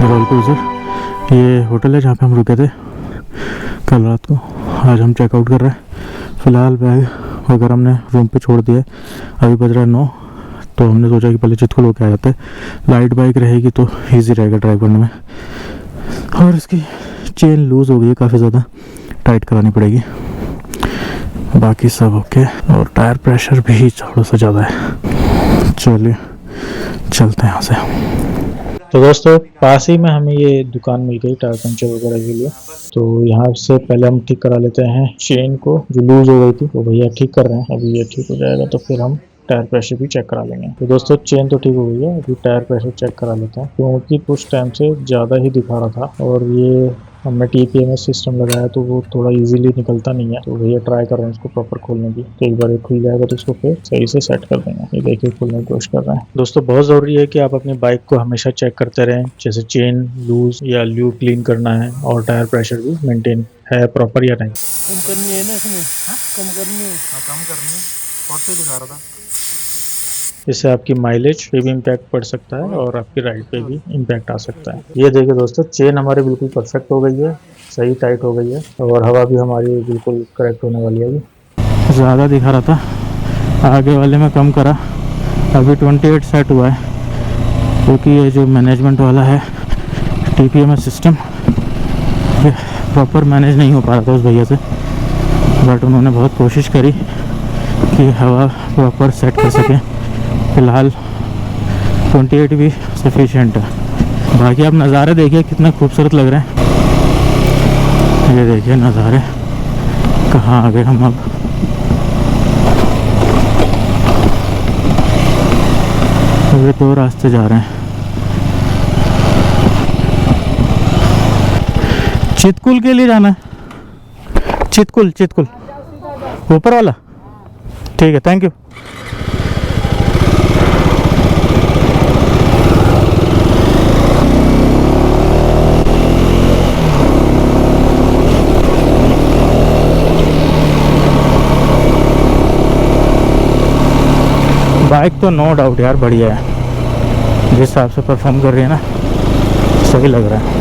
Royal cruiser. ये hotel है जहाँ पे हम रुके थे कल रात को। आज हम चेकआउट कर रहे हैं। फ़िलहाल बैग वगैरह हमने रूम पे छोड़ दिया है। अभी बज रहा है 9, तो हमने सोचा कि पहले चितकुल होके आ जाते हैं। लाइट बाइक रहेगी तो ईजी रहेगा ड्राइव करने में। और इसकी चेन लूज़ हो गई है, काफ़ी ज़्यादा टाइट करानी पड़ेगी। बाकी सब ओके। और टायर प्रेशर भी थोड़ा सा ज़्यादा है। चलिए चलते हैं यहाँ से। तो दोस्तों पास ही में हमें ये दुकान मिल गई टायर पंचर वगैरह के लिए। तो यहाँ से पहले हम ठीक करा लेते हैं चेन को, जो लूज हो गई थी। तो भैया ठीक कर रहे हैं। अभी ये ठीक हो जाएगा तो फिर हम टायर प्रेशर भी चेक करा लेंगे। तो दोस्तों चेन तो ठीक हो गई है, अभी टायर प्रेशर चेक करा लेते हैं, क्योंकि कुछ टाइम से ज़्यादा ही दिखा रहा था। और ये हमने TPMS सिस्टम लगाया तो वो थोड़ा इजीली निकलता नहीं है। तो भैया ट्राई कर रहे हैं इसको प्रॉपर खोलने की। तो एक बार ये खुल जाएगा तो इसको फिर सही से सेट कर देंगे। ये देखिए खोलने की कोशिश कर रहे हैं। दोस्तों बहुत ज़रूरी है कि आप अपनी बाइक को हमेशा चेक करते रहें, जैसे चेन लूज या ल्यूब क्लीन करना है, और टायर प्रेशर भी मेंटेन है प्रॉपर या नहीं। कम करनी है ना इसमें? कम करनी है। हाँ कम करनी है, बहुत से दिखा रहा था। इससे आपकी माइलेज पे भी इम्पैक्ट पड़ सकता है और आपकी राइड पे भी इम्पैक्ट आ सकता है। ये देखिए दोस्तों चेन हमारी बिल्कुल परफेक्ट हो गई है, सही टाइट हो गई है, और हवा भी हमारी बिल्कुल करेक्ट होने वाली है। अभी ज़्यादा दिखा रहा था, आगे वाले में कम करा। अभी 28 सेट हुआ है, क्योंकि ये जो मैनेजमेंट वाला है TPMS सिस्टम, ये प्रॉपर मैनेज नहीं हो पा रहा था उस भैया से। बट उन्होंने बहुत कोशिश करी कि हवा प्रॉपर सेट कर सकें। फ़िलहाल 28 भी सफिशिएंट है। बाकी आप नज़ारे देखिए कितना खूबसूरत लग रहे हैं। ये देखिए नज़ारे, कहाँ आ गए हम अब। ये 2 रास्ते जा रहे हैं। चितकुल के लिए जाना है। चितकुल ऊपर वाला, ठीक है, थैंक यू। बाइक तो नो डाउट यार बढ़िया है, जिस हिसाब से परफॉर्म कर रही है ना, सही लग रहा है।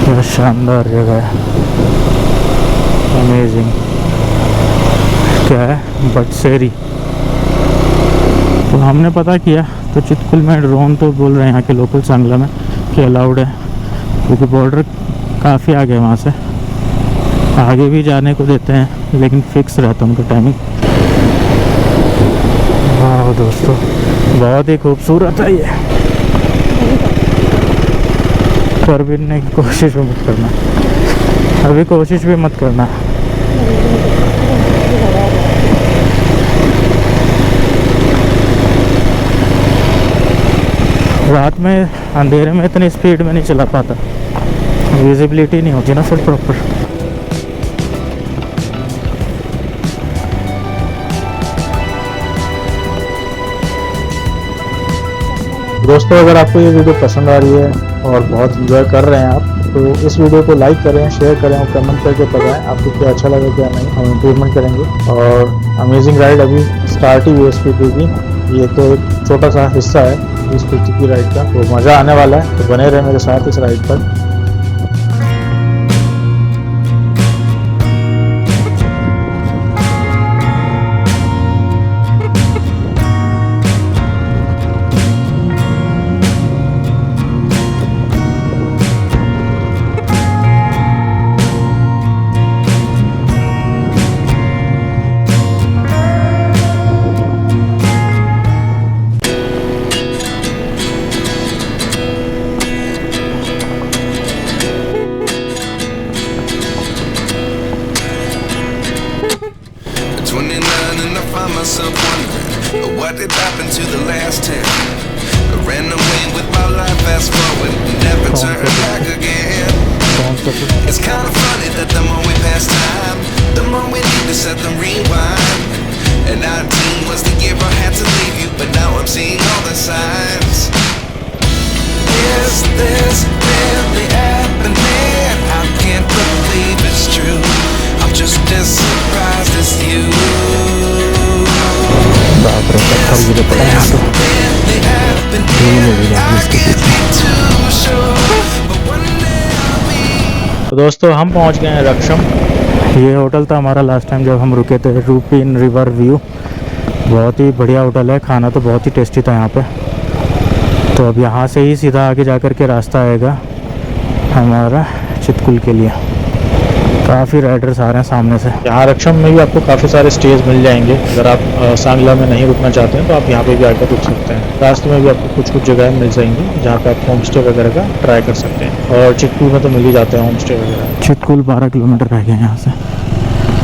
क्या शानदार जगह है, अमेजिंग। क्या है, बटसेरी। तो हमने पता किया तो चितकुल में ड्रोन तो बोल रहे हैं यहाँ के लोकल सांगला में कि अलाउड है, क्योंकि बॉर्डर काफ़ी आगे है। वहाँ से आगे भी जाने को देते हैं, लेकिन फिक्स रहता है उनका टाइमिंग। वाह दोस्तों बहुत ही खूबसूरत है ये। पर गिरने की कोशिश भी मत करना, अभी कोशिश भी मत करना। रात में अंधेरे में इतनी स्पीड में नहीं चला पाता, विजिबिलिटी नहीं होती ना फिर प्रॉपर। दोस्तों अगर आपको ये वीडियो पसंद आ रही है और बहुत इंजॉय कर रहे हैं आप, तो इस वीडियो को लाइक करें, शेयर करें और कमेंट करके बताएं आपको क्या अच्छा लगा क्या नहीं। हम इम्प्रूवमेंट करेंगे। और अमेजिंग राइड अभी स्टार्ट ही हुई SP2 की। ये तो एक छोटा सा हिस्सा है SP2 की राइड का, तो मज़ा आने वाला है। तो बने रहे मेरे साथ इस राइड पर। myself wondering what did happen to the last 10. I ran away with my life, fast forward, never turn back again. It's kind of funny that the more we pass time, the more we need to set the rewind. And 19 was the year I had to leave you, but now I'm seeing all the signs. Is this really happening? I can't believe it's true. I'm just as सकते हैं यहाँ तो। तो दोस्तों हम पहुँच गए हैं रक्षम। ये होटल था हमारा लास्ट टाइम जब हम रुके थे, रूपीन रिवर व्यू। बहुत ही बढ़िया होटल है, खाना तो बहुत ही टेस्टी था यहाँ पे। तो अब यहाँ से ही सीधा आगे जा कर के रास्ता आएगा हमारा चितकुल के लिए। काफ़ी राइडर्स आ रहे हैं सामने से। यहाँ रक्षम में भी आपको काफ़ी सारे स्टेज मिल जाएंगे। अगर आप सांगला में नहीं रुकना चाहते हैं तो आप यहाँ पे भी आकर रुक सकते हैं। रास्ते में भी आपको कुछ कुछ जगह मिल जाएंगी जहाँ पे आप होम स्टे वगैरह का ट्राई कर सकते हैं। और चितकुल में तो मिल ही जाते हैं होम स्टे वगैरह। चितकुल 12 किलोमीटर रह गए यहाँ से।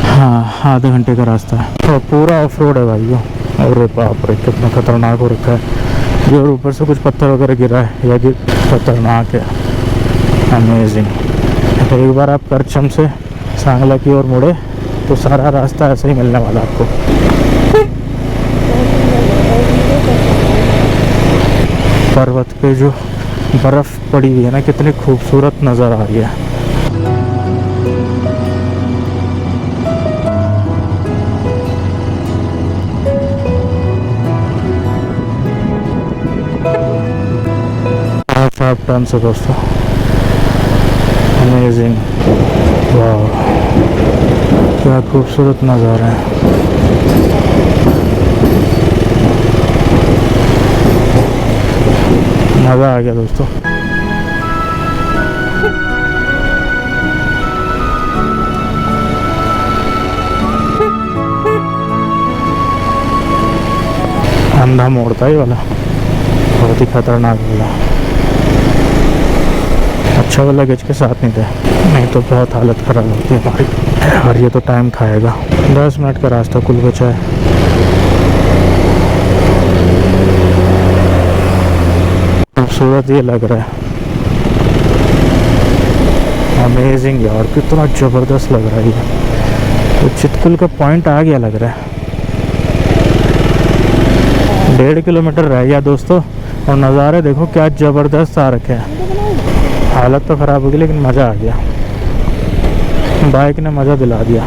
हाँ, आधे घंटे का रास्ता है और पूरा ऑफ रोड है भाइयों। अरे बाप रे, कितना खतरनाक हो रखा है। जो ऊपर से कुछ पत्थर वगैरह गिरा है या गिर, खतरनाक है। अमेजिंग। एक बार आप करछम से सांगला की ओर मुड़े तो सारा रास्ता ऐसे ही मिलने वाला आपको। पर्वत पे जो बर्फ़ पड़ी हुई है ना, कितनी खूबसूरत नज़र आ रही है। आप टर्न से दोस्तों, अमेजिंग। वाह, क्या खूबसूरत नज़ारा है। मज़ा आ गया दोस्तों। अंधा मोड़ था ये वाला, बहुत ही खतरनाक वाला। अच्छा वाला लगेज के साथ नहीं थे, नहीं तो बहुत हालत ख़राब होती है हमारी। और ये तो टाइम खाएगा। 10 मिनट का रास्ता कुल बचा है। खूबसूरत ये लग रहा है। अमेजिंग यार, कितना ज़बरदस्त लग रहा है ये। तो चितकुल का पॉइंट आ गया लग रहा है। 1.5 किलोमीटर रह गया दोस्तों और नज़ारे देखो क्या ज़बरदस्त आ रखे हैं। हालत तो ख़राब होगी लेकिन मज़ा आ गया। बाइक ने मज़ा दिला दिया,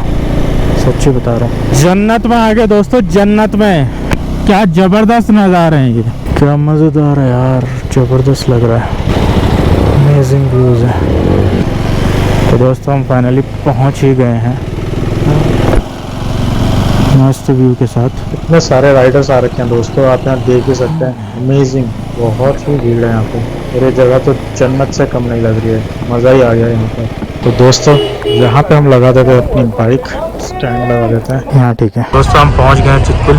सच्ची बता रहा हूँ। जन्नत में आ गए दोस्तों, जन्नत में। क्या ज़बरदस्त नज़ारे हैं ये, क्या मज़ेदार है यार, ज़बरदस्त लग रहा है। अमेजिंग व्यूज़ है। तो दोस्तों हम फाइनली पहुँच ही गए हैं मस्त व्यू के साथ। इतने सारे राइडर्स आ रखे हैं दोस्तों, आप यहाँ देख ही सकते हैं। अमेजिंग, बहुत ही भीड़ है यहाँ पे। और ये जगह तो जन्नत से कम नहीं लग रही है, मज़ा ही आ गया यहाँ पर। तो दोस्तों यहाँ पे हम लगा देते हैं अपनी बाइक, स्टैंड लगा देते हैं यहाँ, ठीक है दोस्तों। हम पहुँच गए हैं चितकुल,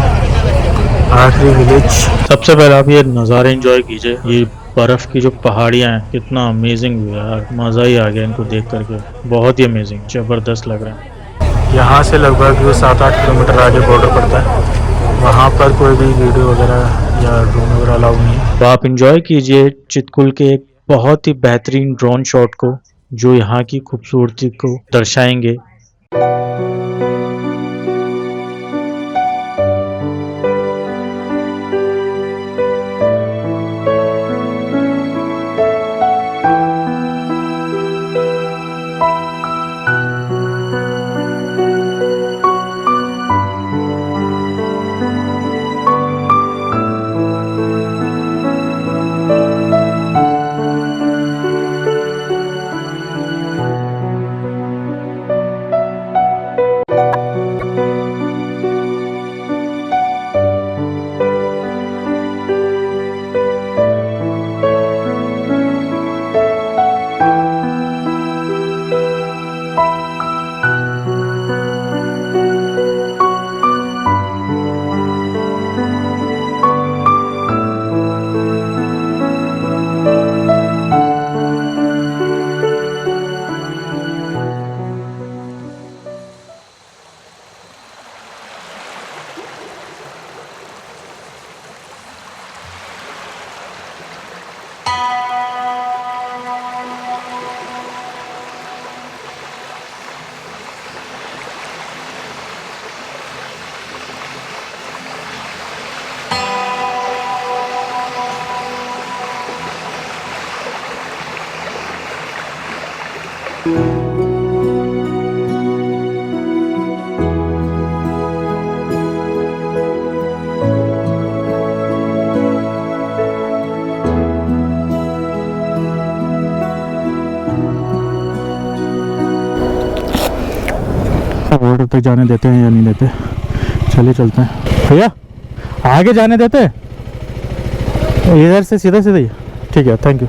आखिरी विलेज। सबसे पहले आप ये नज़ारे एंजॉय कीजिए। ये बर्फ़ की जो पहाड़ियाँ हैं, कितना अमेजिंग व्यू है यार, मज़ा ही आ गया इनको देख करके। बहुत ही अमेजिंग, ज़बरदस्त लग रहा है। यहाँ से लगभग 7-8 किलोमीटर आगे बॉर्डर पड़ता है। वहाँ पर कोई भी वीडियो वगैरह या ड्रोन वगैरह अलाउ नहीं है। तो आप इंजॉय कीजिए चितकुल के एक बहुत ही बेहतरीन ड्रोन शॉट को, जो यहाँ की खूबसूरती को दर्शाएंगे। बॉर्डर तक जाने देते हैं या नहीं देते। चलिए चलते हैं। भैया आगे जाने देते? इधर से सीधा सीधा ही? ठीक है, थैंक यू।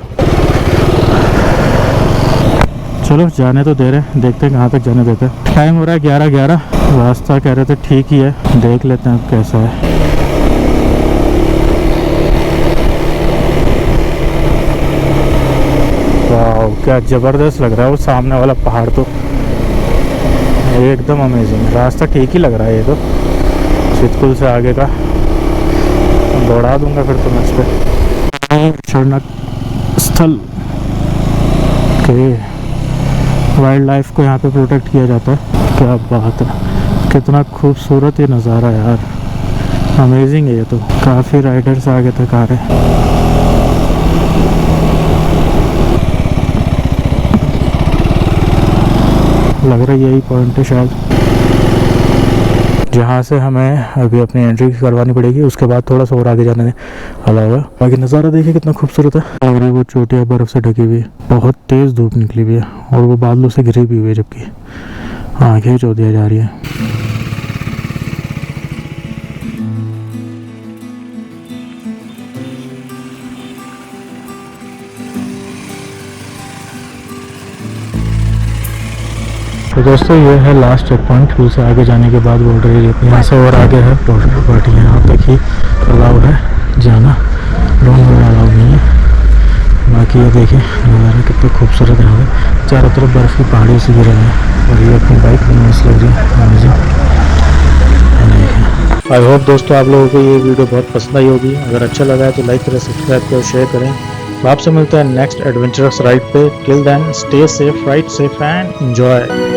चलो जाने तो दे रहे हैं, देखते हैं कहाँ तक जाने देते हैं। टाइम हो रहा है 11:11। रास्ता कह रहे थे ठीक ही है, देख लेते हैं अब कैसा है। वाह क्या ज़बरदस्त लग रहा है वो सामने वाला पहाड़, तो एकदम अमेजिंग। रास्ता ठीक ही लग रहा है ये तो। चितकुल से आगे का दौड़ा दूंगा फिर तो मैं इस पर। चढ़ना स्थल के वाइल्ड लाइफ को यहाँ पे प्रोटेक्ट किया जाता है। क्या बात है, कितना खूबसूरत ये नज़ारा यार, अमेजिंग है ये तो। काफ़ी राइडर्स आगे तक आ रहे हैं। लग रहा है यही पॉइंट है शायद, जहाँ से हमें अभी अपनी एंट्री करवानी पड़ेगी। उसके बाद थोड़ा सा और आगे जाने वाला होगा। बाकी नज़ारा देखिए कितना खूबसूरत है। और वो चोटियाँ बर्फ़ से ढकी हुई है, बहुत तेज़ धूप निकली हुई है और वो बादलों से घिरी भी हुई है, जबकि आगे चौधिया जा रही है। तो दोस्तों ये है लास्ट चेक पॉइंट। पुल से आगे जाने के बाद बॉर्डर एरिया पे, यहाँ से और आगे है बॉर्डर पार्टी। यहाँ तक ही अलाउ है जाना, ड्रोन में अलाउ नहीं है। बाकी ये देखें नज़ारा कितना खूबसूरत है। यहाँ पे चारों तरफ बर्फ़ की पहाड़ियों से घिरे हैं और ये अपनी बाइक में मस्त लग रही है। आई होप दोस्तों आप लोगों को ये वीडियो बहुत पसंद आई होगी। अगर अच्छा लगा है तो लाइक करें, सब्सक्राइब करें, शेयर करें। तो आपसे मिलते हैं नेक्स्ट एडवेंचरस राइड पे। Till then stay safe, ride safe and enjoy.